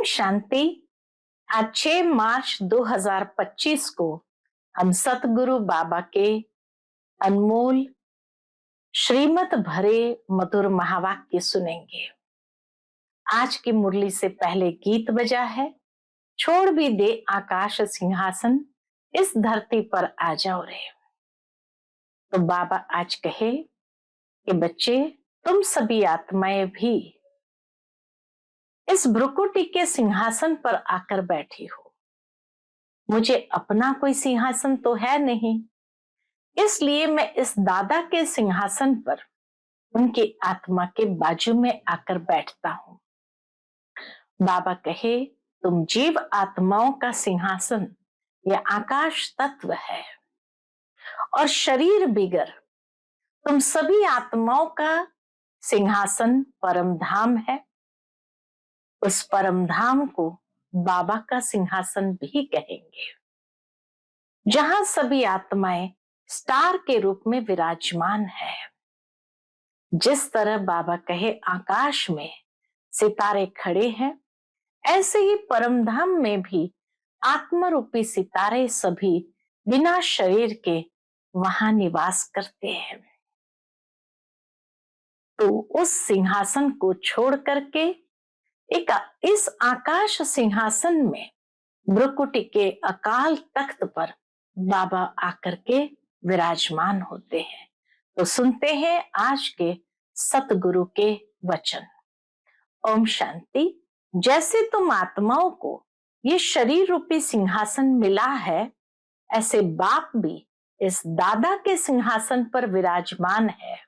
शांति। आज 6 मार्च 2025 को हम सतगुरु बाबा के अनमोल श्रीमत भरे मधुर महावाक्य सुनेंगे। आज की मुरली से पहले गीत बजा है, छोड़ भी दे आकाश सिंहासन, इस धरती पर आ जाओ रे। तो बाबा आज कहे कि बच्चे, तुम सभी आत्माएं भी इस भ्रुकुटी के सिंहासन पर आकर बैठी हो। मुझे अपना कोई सिंहासन तो है नहीं, इसलिए मैं इस दादा के सिंहासन पर उनकी आत्मा के बाजू में आकर बैठता हूं। बाबा कहे, तुम जीव आत्माओं का सिंहासन यह आकाश तत्व है और शरीर बिगर तुम सभी आत्माओं का सिंहासन परम धाम है। उस परम धाम को बाबा का सिंहासन भी कहेंगे, जहां सभी आत्माएं स्टार के रूप में विराजमान है। जिस तरह बाबा कहे आकाश में सितारे खड़े हैं, ऐसे ही परम धाम में भी आत्मा रूपी सितारे सभी बिना शरीर के वहां निवास करते हैं। तो उस सिंहासन को छोड़ करके इस आकाश सिंहासन में भ्रुकुटी के अकाल तख्त पर बाबा आकर के विराजमान होते हैं। तो सुनते हैं आज के सतगुरु के वचन। ओम शांति। जैसे तुम आत्माओं को ये शरीर रूपी सिंहासन मिला है, ऐसे बाप भी इस दादा के सिंहासन पर विराजमान है।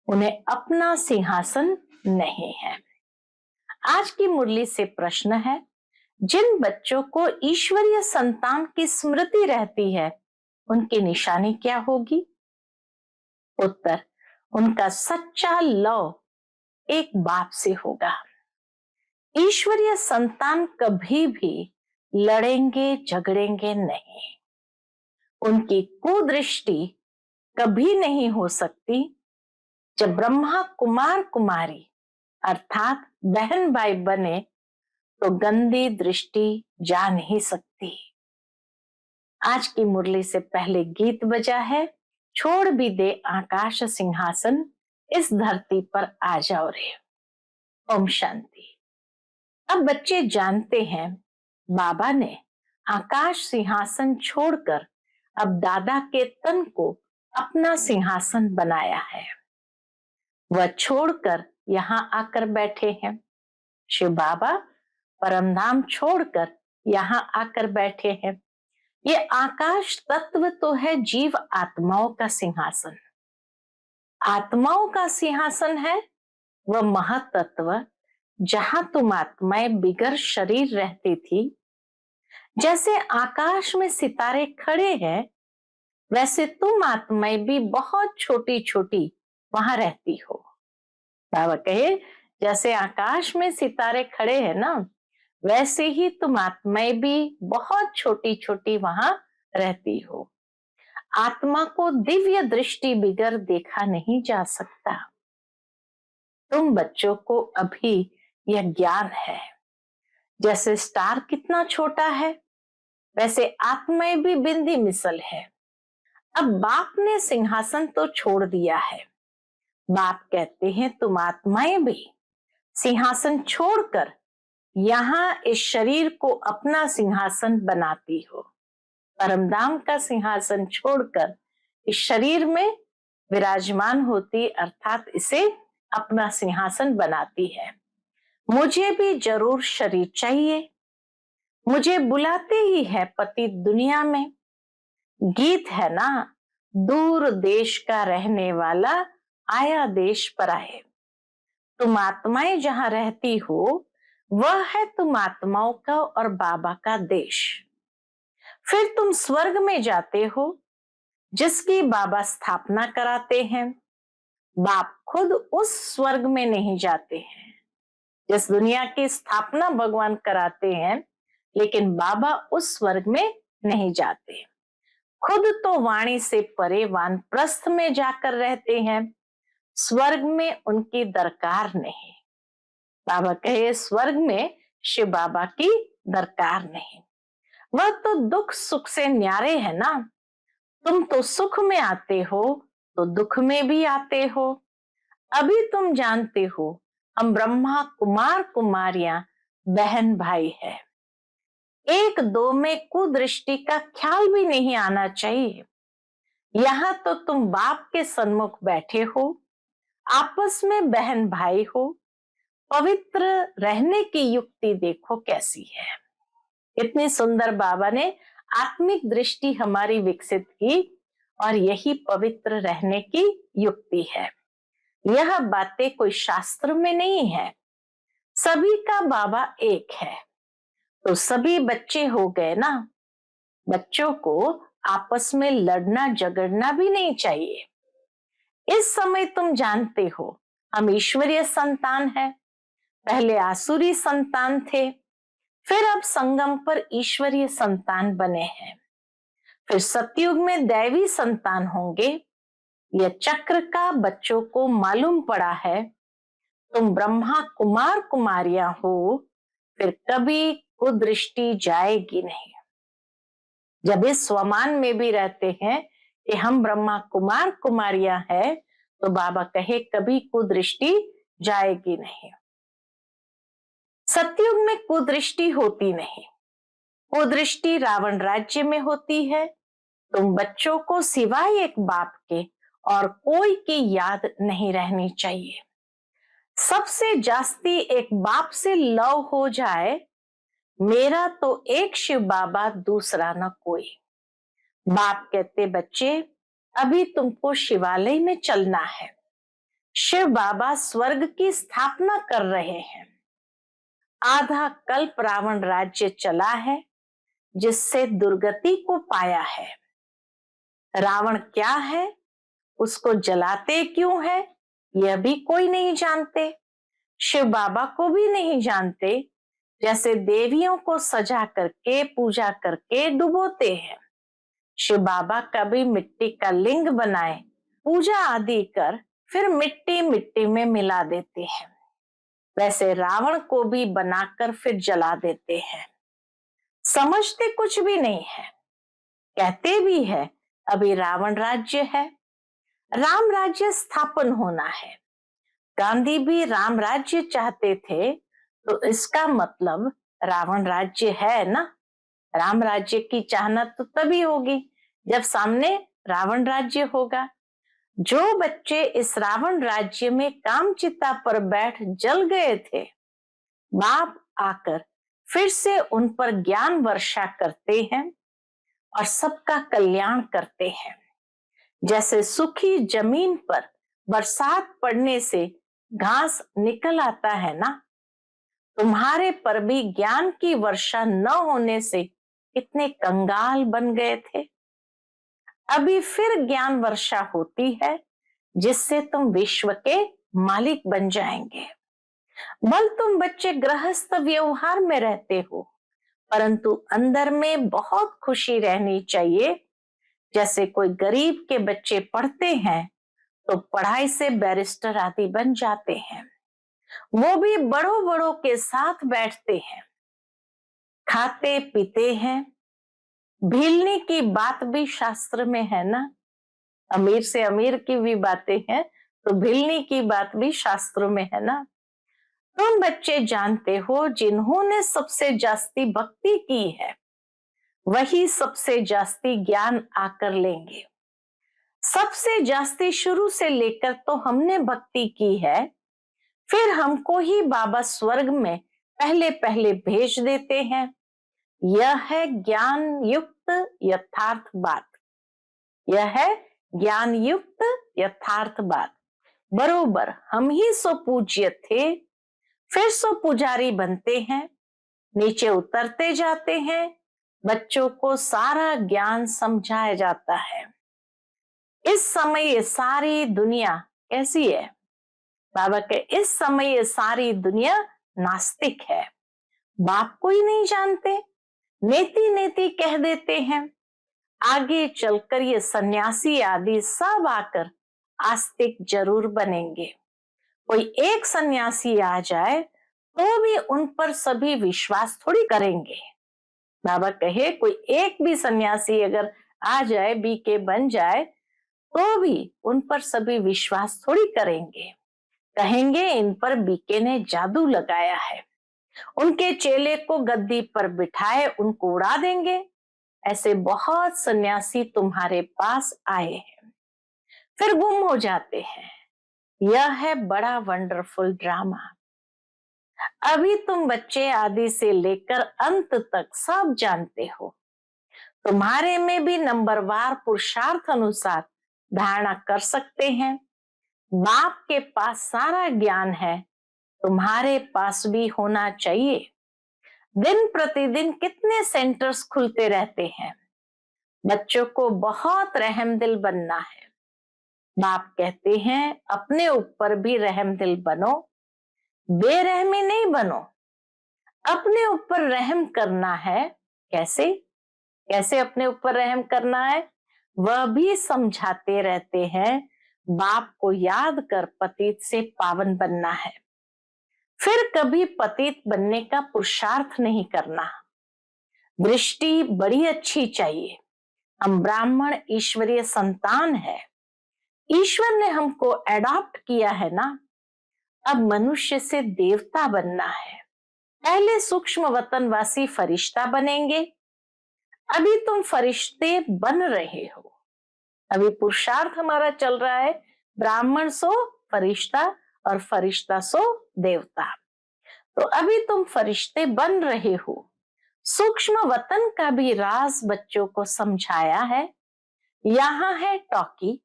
उन्हें अपना सिंहासन नहीं है। आज की मुरली से प्रश्न है, जिन बच्चों को ईश्वरीय संतान की स्मृति रहती है, उनकी निशानी क्या होगी? उत्तर, उनका सच्चा लव एक बाप से होगा। ईश्वरीय संतान कभी भी लड़ेंगे झगड़ेंगे नहीं। उनकी कुदृष्टि कभी नहीं हो सकती। जब ब्रह्मा कुमार कुमारी अर्थात बहन भाई बने, तो गंदी दृष्टि जा नहीं सकती। आज की मुरली से पहले गीत बजा है, छोड़ भी दे आकाश सिंहासन, इस धरती पर आ जाओ रे। ओम शांति। अब बच्चे जानते हैं, बाबा ने आकाश सिंहासन छोड़कर अब दादा के तन को अपना सिंहासन बनाया है। वह छोड़कर यहाँ आकर बैठे हैं। शिव बाबा परमधाम छोड़कर यहाँ आकर बैठे हैं। ये आकाश तत्व तो है जीव आत्माओं का सिंहासन। आत्माओं का सिंहासन है वह महतत्व, जहां तुम आत्माएं बिगर शरीर रहती थी। जैसे आकाश में सितारे खड़े हैं, वैसे तुम आत्माएं भी बहुत छोटी छोटी वहां रहती हो। बाबा कहे, जैसे आकाश में सितारे खड़े हैं ना, वैसे ही तुम आत्माएं भी बहुत छोटी छोटी वहां रहती हो। आत्मा को दिव्य दृष्टि बिगर देखा नहीं जा सकता। तुम बच्चों को अभी यह ज्ञान है। जैसे स्टार कितना छोटा है, वैसे आत्माएं भी बिंदी मिसल है। अब बाप ने सिंहासन तो छोड़ दिया है। बाप कहते हैं, तुम आत्माएं भी सिंहासन छोड़कर यहाँ इस शरीर को अपना सिंहासन बनाती हो। परमधाम का सिंहासन छोड़कर इस शरीर में विराजमान होती, अर्थात इसे अपना सिंहासन बनाती है। मुझे भी जरूर शरीर चाहिए, मुझे बुलाते ही है पति दुनिया में। गीत है ना, दूर देश का रहने वाला आया देश पर आए। तुम आत्माएं जहां रहती हो, वह है तुम आत्माओं का और बाबा का देश। फिर तुम स्वर्ग में जाते हो, जिसकी बाबा स्थापना कराते हैं। बाप खुद उस स्वर्ग में नहीं जाते हैं जिस दुनिया की स्थापना भगवान कराते हैं, लेकिन बाबा उस स्वर्ग में नहीं जाते। खुद तो वाणी से परे वानप्रस्थ में जाकर रहते हैं। स्वर्ग में उनकी दरकार नहीं। बाबा कहे, स्वर्ग में शिव बाबा की दरकार नहीं। वह तो दुख सुख से न्यारे है ना। तुम तो सुख में आते हो तो दुख में भी आते हो। अभी तुम जानते हो हम ब्रह्मा कुमार कुमारियां बहन भाई है। एक दो में कुदृष्टि का ख्याल भी नहीं आना चाहिए। यहाँ तो तुम बाप के सन्मुख बैठे हो, आपस में बहन भाई हो। पवित्र रहने की युक्ति देखो कैसी है। इतनी सुंदर बाबा ने आत्मिक दृष्टि हमारी विकसित की और यही पवित्र रहने की युक्ति है। यह बातें कोई शास्त्र में नहीं है। सभी का बाबा एक है तो सभी बच्चे हो गए ना। बच्चों को आपस में लड़ना झगड़ना भी नहीं चाहिए। इस समय तुम जानते हो हम ईश्वरीय संतान है। पहले आसुरी संतान थे, फिर अब संगम पर ईश्वरीय संतान बने हैं, फिर सतयुग में दैवी संतान होंगे। यह चक्र का बच्चों को मालूम पड़ा है। तुम ब्रह्मा कुमार कुमारियां हो, फिर कभी कुदृष्टि जाएगी नहीं। जब इस स्वमान में भी रहते हैं कि हम ब्रह्मा कुमार कुमारियां हैं, तो बाबा कहे कभी कुदृष्टि जाएगी नहीं। सतयुग में कुदृष्टि होती नहीं। कुदृष्टि रावण राज्य में होती है। तुम बच्चों को सिवाय एक बाप के और कोई की याद नहीं रहनी चाहिए। सबसे जास्ती एक बाप से लव हो जाए, मेरा तो एक शिव बाबा दूसरा न कोई। बाप कहते बच्चे अभी तुमको शिवालय में चलना है। शिव बाबा स्वर्ग की स्थापना कर रहे हैं। आधा कल्प रावण राज्य चला है जिससे दुर्गति को पाया है। रावण क्या है, उसको जलाते क्यों है, यह भी कोई नहीं जानते। शिव बाबा को भी नहीं जानते। जैसे देवियों को सजा करके पूजा करके डुबोते हैं, शिव बाबा कभी मिट्टी का लिंग बनाए, पूजा आदि कर फिर मिट्टी मिट्टी में मिला देते हैं। वैसे रावण को भी बनाकर फिर जला देते हैं। समझते कुछ भी नहीं है। कहते भी है अभी रावण राज्य है, राम राज्य स्थापन होना है। गांधी भी राम राज्य चाहते थे, तो इसका मतलब रावण राज्य है ना। राम राज्य की चाहना तो तभी होगी जब सामने रावण राज्य होगा। जो बच्चे इस रावण राज्य में कामचिता पर बैठ जल गए थे, बाप आकर फिर से उन पर ज्ञान वर्षा करते हैं और सबका कल्याण करते हैं। जैसे सूखी जमीन पर बरसात पड़ने से घास निकल आता है ना, तुम्हारे पर भी ज्ञान की वर्षा न होने से कितने कंगाल बन गए थे। अभी फिर ज्ञान वर्षा होती है जिससे तुम विश्व के मालिक बन जाएंगे। बल तुम बच्चे गृहस्थ व्यवहार में रहते हो, परंतु अंदर में बहुत खुशी रहनी चाहिए। जैसे कोई गरीब के बच्चे पढ़ते हैं तो पढ़ाई से बैरिस्टर आदि बन जाते हैं। वो भी बड़ों बड़ों के साथ बैठते हैं, खाते पीते हैं। भीलने की बात भी शास्त्र में है ना। अमीर से अमीर की भी बातें हैं, तो भीलने की बात भी शास्त्रों में है ना। तुम बच्चे जानते हो जिन्होंने सबसे जास्ती भक्ति की है, वही सबसे जास्ती ज्ञान आकर लेंगे। सबसे जास्ती शुरू से लेकर तो हमने भक्ति की है, फिर हमको ही बाबा स्वर्ग में पहले पहले भेज देते हैं। यह है ज्ञान युक्त यथार्थ बात। यह है ज्ञान युक्त यथार्थ बात। बरोबर हम ही सो पूज्य थे, फिर सो पुजारी बनते हैं, नीचे उतरते जाते हैं। बच्चों को सारा ज्ञान समझाया जाता है। इस समय ये सारी दुनिया कैसी है? बाबा के इस समय ये सारी दुनिया नास्तिक है। बाप को ही नहीं जानते, नेति नेति कह देते हैं। आगे चलकर ये सन्यासी आदि सब आकर आस्तिक जरूर बनेंगे। कोई एक सन्यासी आ जाए तो भी उन पर सभी विश्वास थोड़ी करेंगे। बाबा कहे कोई एक भी सन्यासी अगर आ जाए, बीके बन जाए, तो भी उन पर सभी विश्वास थोड़ी करेंगे। कहेंगे इन पर बीके ने जादू लगाया है, उनके चेले को गद्दी पर बिठाए उनको उड़ा देंगे। ऐसे बहुत सन्यासी तुम्हारे पास आए हैं, फिर गुम हो जाते हैं। यह है बड़ा वंडरफुल ड्रामा। अभी तुम बच्चे आदि से लेकर अंत तक सब जानते हो। तुम्हारे में भी नंबरवार पुरुषार्थ अनुसार धारणा कर सकते हैं। बाप के पास सारा ज्ञान है, तुम्हारे पास भी होना चाहिए। दिन प्रतिदिन कितने सेंटर्स खुलते रहते हैं। बच्चों को बहुत रहमदिल बनना है। बाप कहते हैं अपने ऊपर भी रहमदिल बनो, बेरहमी नहीं बनो। अपने ऊपर रहम करना है। कैसे कैसे अपने ऊपर रहम करना है, वह भी समझाते रहते हैं। बाप को याद कर पतित से पावन बनना है, फिर कभी पतित बनने का पुरुषार्थ नहीं करना। दृष्टि बड़ी अच्छी चाहिए। हम ब्राह्मण ईश्वरीय संतान है, ईश्वर ने हमको एडॉप्ट किया है ना। अब मनुष्य से देवता बनना है। पहले सूक्ष्म वतनवासी फरिश्ता बनेंगे। अभी तुम फरिश्ते बन रहे हो। अभी पुरुषार्थ हमारा चल रहा है, ब्राह्मण सो फरिश्ता और फरिश्ता सो देवता। तो अभी तुम फरिश्ते बन रहे हो। सूक्ष्म वतन का भी राज बच्चों को समझाया है। यहाँ है टॉकी,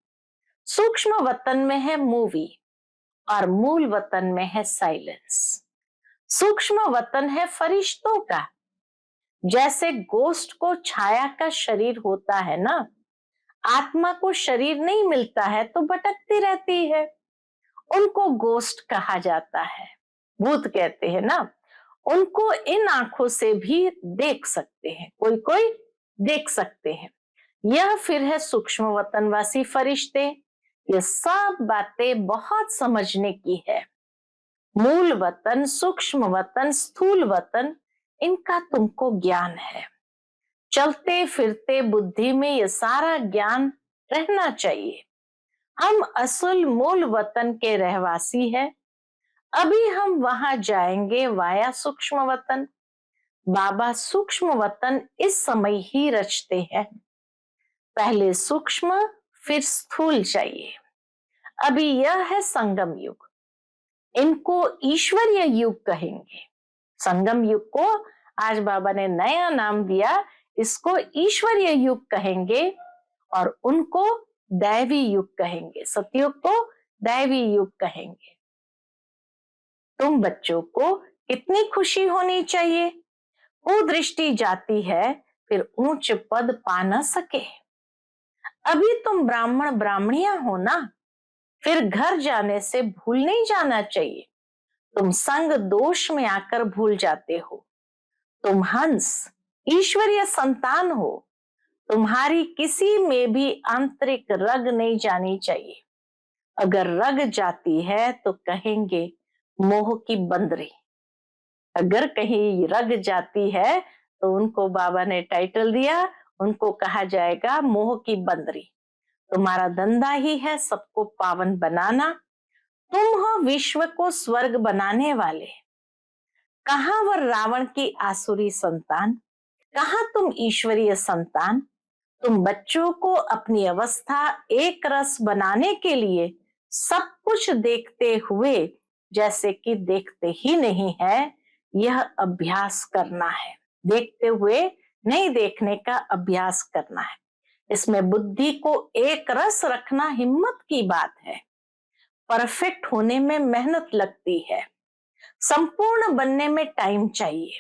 सूक्ष्म वतन में है मूवी और मूल वतन में है साइलेंस। सूक्ष्म वतन है फरिश्तों का। जैसे गोस्ट को छाया का शरीर होता है ना, आत्मा को शरीर नहीं मिलता है तो भटकती रहती है, उनको गोस्ट कहा जाता है, भूत कहते हैं ना। उनको इन आंखों से भी देख सकते हैं, कोई कोई देख सकते हैं। यह फिर है सूक्ष्म वतनवासी फरिश्ते। ये सब बातें बहुत समझने की है। मूल वतन, सूक्ष्म वतन, स्थूल वतन, इनका तुमको ज्ञान है। चलते फिरते बुद्धि में ये सारा ज्ञान रहना चाहिए। हम असल मूल वतन के रहवासी हैं। अभी हम वहां जाएंगे वाया सूक्ष्म वतन। बाबा सूक्ष्म वतन इस समय ही रचते हैं। पहले सूक्ष्म फिर स्थूल चाहिए। अभी यह है संगम युग, इनको ईश्वरीय युग कहेंगे। संगम युग को आज बाबा ने नया नाम दिया, इसको ईश्वरीय युग कहेंगे और उनको दैवी युग कहेंगे, सतयुग को दैवी युग कहेंगे। तुम बच्चों को कितनी खुशी होनी चाहिए। कुदृष्टि जाती है फिर ऊंच पद पा न सके। अभी तुम ब्राह्मण ब्राह्मणियां हो ना, फिर घर जाने से भूल नहीं जाना चाहिए। तुम संग दोष में आकर भूल जाते हो। तुम हंस ईश्वरीय संतान हो। तुम्हारी किसी में भी आंतरिक रग नहीं जानी चाहिए। अगर रग जाती है तो कहेंगे मोह की बंदरी। अगर कहीं रग जाती है तो उनको बाबा ने टाइटल दिया, उनको कहा जाएगा मोह की बंदरी। तुम्हारा धंधा ही है सबको पावन बनाना। तुम हो विश्व को स्वर्ग बनाने वाले। कहां वह रावण की आसुरी संतान, कहां तुम ईश्वरीय संतान। तुम बच्चों को अपनी अवस्था एक रस बनाने के लिए सब कुछ देखते हुए जैसे कि देखते ही नहीं है, यह अभ्यास करना है। देखते हुए नहीं देखने का अभ्यास करना है। इसमें बुद्धि को एक रस रखना हिम्मत की बात है। परफेक्ट होने में मेहनत लगती है। संपूर्ण बनने में टाइम चाहिए।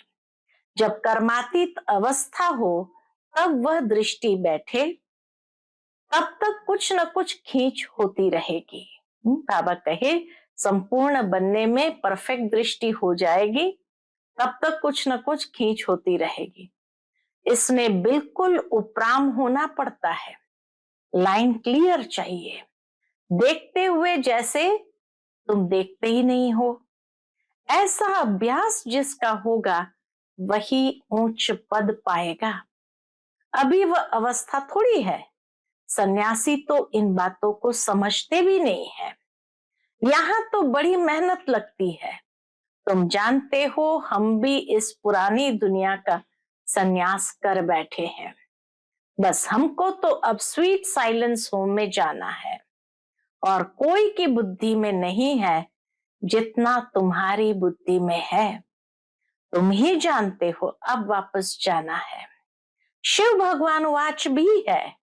जब कर्मातीत अवस्था हो तब वह दृष्टि बैठे, तब तक कुछ न कुछ खींच होती रहेगी। बाबा कहे संपूर्ण बनने में परफेक्ट दृष्टि हो जाएगी, तब तक कुछ न कुछ खींच होती रहेगी। इसमें बिल्कुल उपराम होना पड़ता है। लाइन क्लियर चाहिए। देखते हुए जैसे तुम देखते ही नहीं हो, ऐसा अभ्यास जिसका होगा वही उच्च पद पाएगा। अभी वह अवस्था थोड़ी है। सन्यासी तो इन बातों को समझते भी नहीं है। यहाँ तो बड़ी मेहनत लगती है। तुम जानते हो, हम भी इस पुरानी दुनिया का सन्यास कर बैठे हैं। बस हमको तो अब स्वीट साइलेंस होम में जाना है, और कोई की बुद्धि में नहीं है जितना तुम्हारी बुद्धि में है। तुम ही जानते हो अब वापस जाना है। शिव भगवान वाच भी है।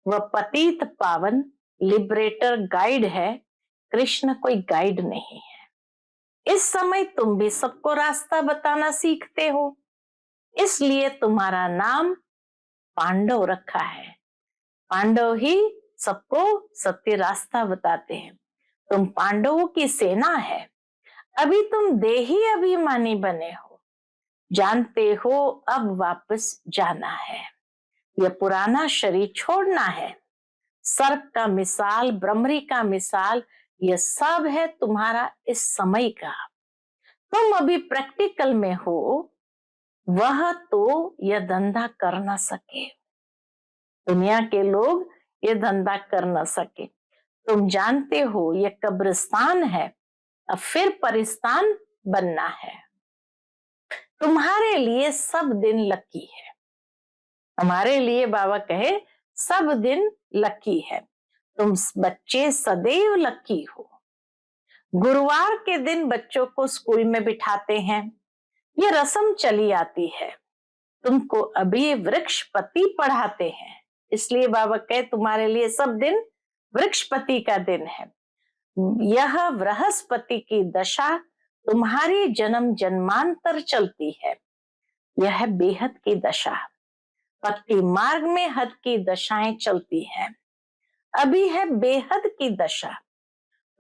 वह पतित पावन लिबरेटर गाइड है। कृष्ण कोई गाइड नहीं है। इस समय तुम भी सबको रास्ता बताना सीखते हो, इसलिए तुम्हारा नाम पांडव रखा है। पांडव ही सबको सत्य रास्ता बताते हैं। तुम पांडवों की सेना है। अभी तुम देही अभिमानी बने हो। जानते हो अब वापस जाना है। यह पुराना शरीर छोड़ना है। सर्प का मिसाल, भ्रमरी का मिसाल, यह सब है तुम्हारा इस समय का। तुम अभी प्रैक्टिकल में हो, वह तो यह धंधा कर ना सके। दुनिया के लोग ये धंधा कर न सके। तुम जानते हो ये कब्रिस्तान है, अब फिर परिस्तान बनना है। तुम्हारे लिए सब दिन लकी है। हमारे लिए बाबा कहे सब दिन लकी है। तुम बच्चे सदैव लकी हो। गुरुवार के दिन बच्चों को स्कूल में बिठाते हैं। ये रस्म चली आती है। तुमको अभी वृक्षपति पढ़ाते हैं, इसलिए बाबा कहे तुम्हारे लिए सब दिन वृक्षपति का दिन है। यह बृहस्पति की दशा तुम्हारी जन्म जन्मांतर चलती है। यह बेहद की दशा। भक्ति मार्ग में हद की दशाएं चलती हैं। अभी है बेहद की दशा,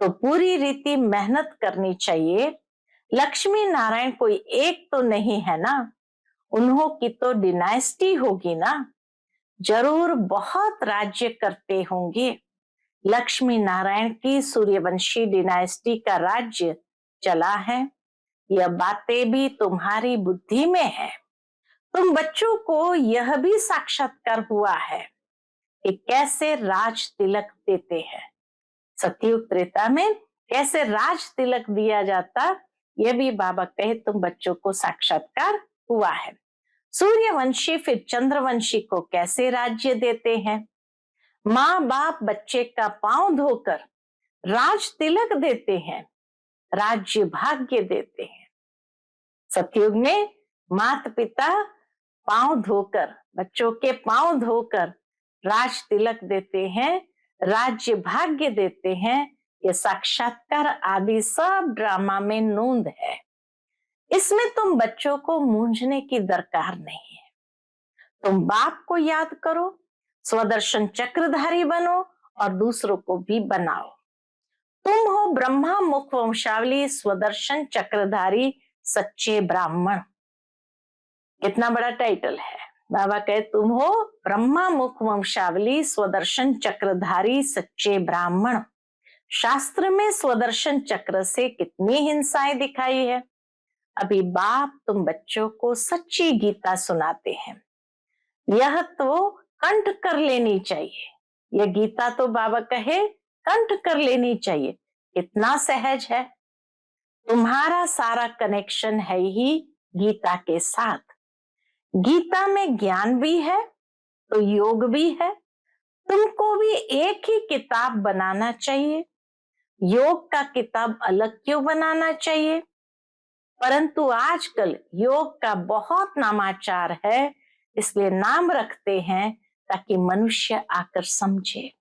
तो पूरी रीति मेहनत करनी चाहिए। लक्ष्मी नारायण कोई एक तो नहीं है ना, उन्हों की तो डिनाइस्टी होगी ना। जरूर बहुत राज्य करते होंगे। लक्ष्मी नारायण की सूर्यवंशी डिनाइस्टी का राज्य चला है। यह बातें भी तुम्हारी बुद्धि में है। तुम बच्चों को यह भी साक्षात्कार हुआ है कि कैसे राज तिलक देते हैं। सतयुग त्रेता में कैसे राज तिलक दिया जाता, यह भी बाबा कहे तुम बच्चों को साक्षात्कार हुआ है। सूर्यवंशी फिर चंद्रवंशी को कैसे राज्य देते हैं। माँ बाप बच्चे का पांव धोकर राज तिलक देते हैं, राज्य भाग्य देते हैं। सतयुग में माता पिता पांव धोकर, बच्चों के पांव धोकर राज तिलक देते हैं, राज्य भाग्य देते हैं। ये साक्षात्कार आदि सब ड्रामा में नोंद है। इसमें तुम बच्चों को मूंझने की दरकार नहीं है। तुम बाप को याद करो, स्वदर्शन चक्रधारी बनो और दूसरों को भी बनाओ। तुम हो ब्रह्मा मुख वंशावली स्वदर्शन चक्रधारी सच्चे ब्राह्मण। कितना बड़ा टाइटल है। बाबा कहे तुम हो ब्रह्मा मुख वंशावली स्वदर्शन चक्रधारी सच्चे ब्राह्मण। शास्त्र में स्वदर्शन चक्र से कितनी हिंसाएं दिखाई है। अभी बाप तुम बच्चों को सच्ची गीता सुनाते हैं। यह तो कंठ कर लेनी चाहिए। यह गीता तो बाबा कहे कंठ कर लेनी चाहिए। कितना सहज है। तुम्हारा सारा कनेक्शन है ही गीता के साथ। गीता में ज्ञान भी है तो योग भी है। तुमको भी एक ही किताब बनाना चाहिए। योग का किताब अलग क्यों बनाना चाहिए। परंतु आजकल योग का बहुत नामाचार है, इसलिए नाम रखते हैं ताकि मनुष्य आकर समझे।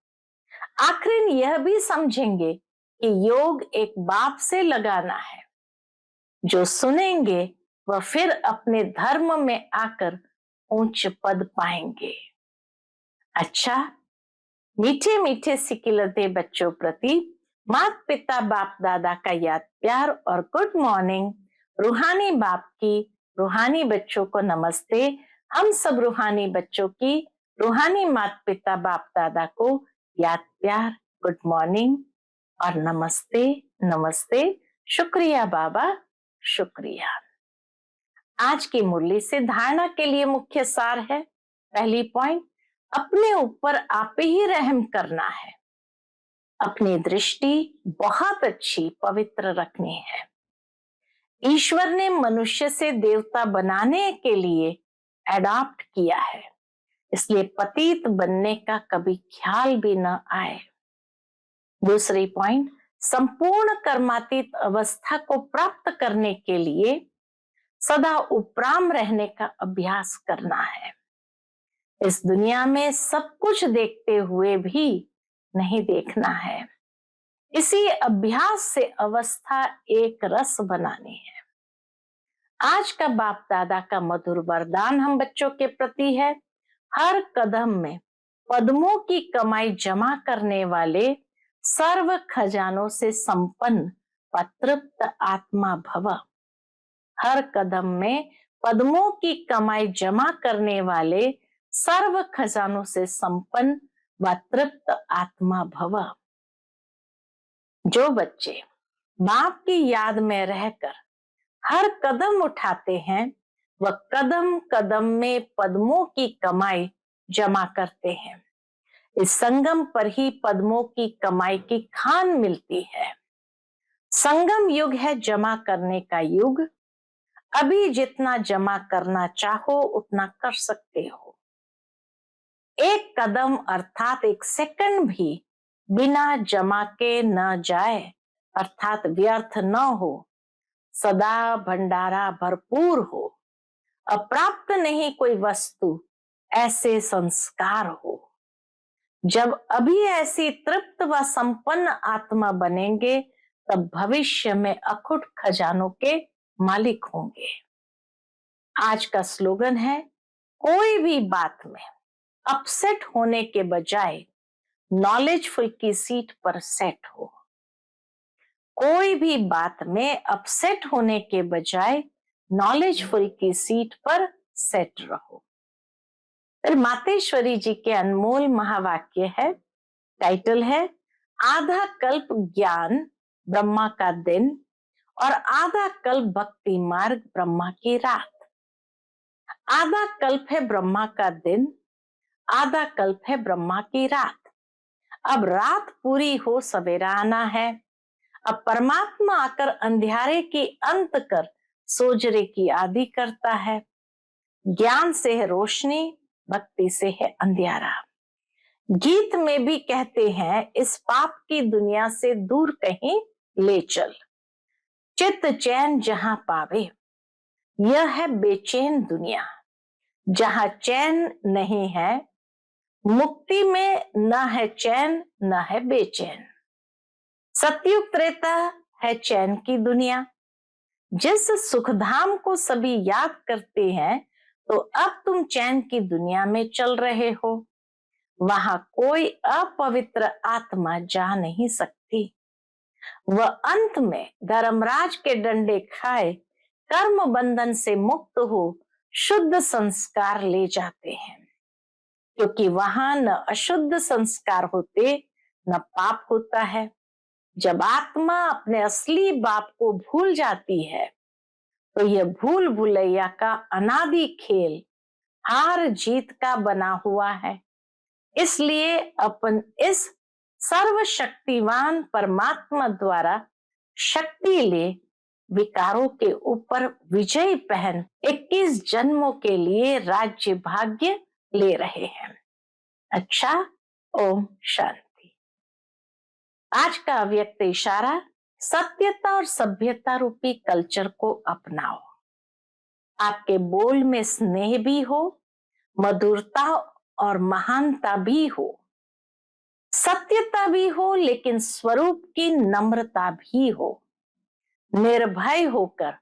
आखिर यह भी समझेंगे कि योग एक बाप से लगाना है। जो सुनेंगे वह फिर अपने धर्म में आकर उच्च पद पाएंगे। अच्छा, मीठे मीठे सिकिलते बच्चों प्रति माता पिता बाप दादा का याद प्यार और गुड मॉर्निंग। रूहानी बाप की रूहानी बच्चों को नमस्ते। हम सब रूहानी बच्चों की रूहानी माता पिता बाप दादा को याद प्यार, गुड मॉर्निंग और नमस्ते नमस्ते। शुक्रिया बाबा, शुक्रिया। आज की मुरली से धारणा के लिए मुख्य सार है। पहली पॉइंट, अपने ऊपर आप ही रहम करना है। अपनी दृष्टि बहुत अच्छी पवित्र रखनी है। ईश्वर ने मनुष्य से देवता बनाने के लिए एडॉप्ट किया है, इसलिए पतित बनने का कभी ख्याल भी न आए। दूसरी पॉइंट, संपूर्ण कर्मातीत अवस्था को प्राप्त करने के लिए सदा उपराम रहने का अभ्यास करना है। इस दुनिया में सब कुछ देखते हुए भी नहीं देखना है। इसी अभ्यास से अवस्था एक रस बनानी है। आज का बाप दादा का मधुर वरदान हम बच्चों के प्रति है, हर कदम में पद्मों की कमाई जमा करने वाले सर्व खजानों से संपन्न व तृप्त आत्मा भव। हर कदम में पद्मों की कमाई जमा करने वाले सर्व खजानों से संपन्न व तृप्त आत्मा भव। जो बच्चे बाप की याद में रहकर हर कदम उठाते हैं, वह कदम कदम में पद्मों की कमाई जमा करते हैं। इस संगम पर ही पद्मों की कमाई की खान मिलती है। संगम युग है जमा करने का युग। अभी जितना जमा करना चाहो उतना कर सकते हो। एक कदम अर्थात एक सेकंड भी बिना जमा के न जाए, अर्थात व्यर्थ न हो। सदा भंडारा भरपूर हो। अप्राप्त नहीं कोई वस्तु, ऐसे संस्कार हो। जब अभी ऐसी तृप्त व संपन्न आत्मा बनेंगे, तब भविष्य में अखुट खजानों के मालिक होंगे। आज का स्लोगन है, कोई भी बात में अपसेट होने के बजाय नॉलेजफुल की सीट पर सेट हो। कोई भी बात में अपसेट होने के बजाय नॉलेजफुल की सीट पर सेट रहो। फिर मातेश्वरी जी के अनमोल महावाक्य है, टाइटल है आधा कल्प ज्ञान ब्रह्मा का दिन और आधा कल्प भक्ति मार्ग ब्रह्मा की रात। आधा कल्प है ब्रह्मा का दिन, आधा कल्प है ब्रह्मा की रात। अब रात पूरी हो सवेरा आना है। अब परमात्मा आकर अंधियारे की अंत कर सोजरे की आदि करता है। ज्ञान से है रोशनी, भक्ति से है अंधियारा। गीत में भी कहते हैं, इस पाप की दुनिया से दूर कहीं ले चल, चित्त चैन जहां पावे। यह है बेचैन दुनिया, जहां चैन नहीं है। मुक्ति में न है चैन न है बेचैन। सतयुग त्रेता है चैन की दुनिया। जिस सुखधाम को सभी याद करते हैं, तो अब तुम चैन की दुनिया में चल रहे हो। वहां कोई अपवित्र आत्मा जा नहीं सकती। वह अंत में धर्मराज के डंडे खाए कर्म बंधन से मुक्त हो शुद्ध संस्कार ले जाते हैं, क्योंकि वहां न अशुद्ध संस्कार होते न पाप होता है। जब आत्मा अपने असली बाप को भूल जाती है, तो यह भूल भुलैया का अनादि खेल हार जीत का बना हुआ है। इसलिए अपन इस सर्वशक्तिवान परमात्मा द्वारा शक्ति ले विकारों के ऊपर विजय पहन 21 जन्मों के लिए राज्य भाग्य ले रहे हैं। अच्छा, ओम शांति। आज का अव्यक्त इशारा, सत्यता और सभ्यता रूपी कल्चर को अपनाओ। आपके बोल में स्नेह भी हो, मधुरता और महानता भी हो, सत्यता भी हो, लेकिन स्वरूप की नम्रता भी हो। निर्भय होकर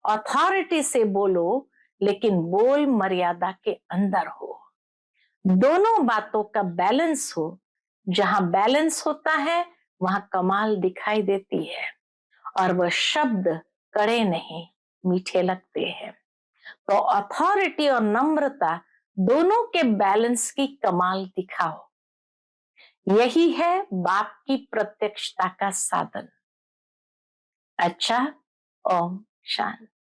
अथॉरिटी से बोलो, लेकिन बोल मर्यादा के अंदर हो। दोनों बातों का बैलेंस हो। जहां बैलेंस होता है, वहां कमाल दिखाई देती है और वह शब्द कड़े नहीं मीठे लगते हैं। तो अथॉरिटी और नम्रता दोनों के बैलेंस की कमाल दिखाओ। यही है बाप की प्रत्यक्षता का साधन। अच्छा, ओम शांति।